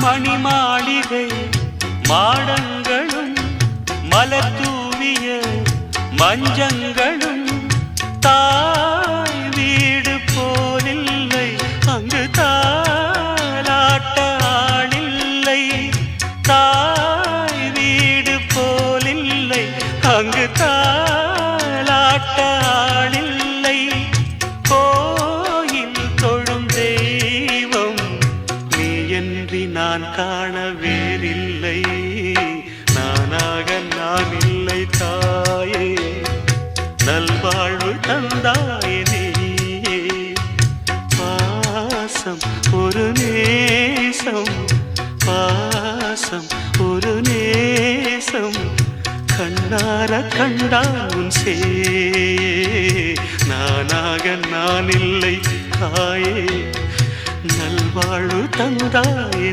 மணிமாளிகை மாடங்களும் மலர் தூவிய மஞ்சங்களும் தாய் வீடு போலில்லை, அங்கு தாலாட்ட ஆளில்லை. தாய் வீடு போலில்லை, அங்கு தாலாட்ட ஆளில்லை. கோயில் தொழும் தெய்வம் நீயன்றி நான் காண வேறில்லை. நானாக நான் இல்லை தாயே, நல்வாழ்வு தந்தாயே நீயே. பாசம் ஒரு நேசம், பாசம் ஒரு நேசம், கண்ணார கண்டால் உன் சே. நானாக நான் இல்லை தாயே, நல்வாழ்வு தந்தாயே.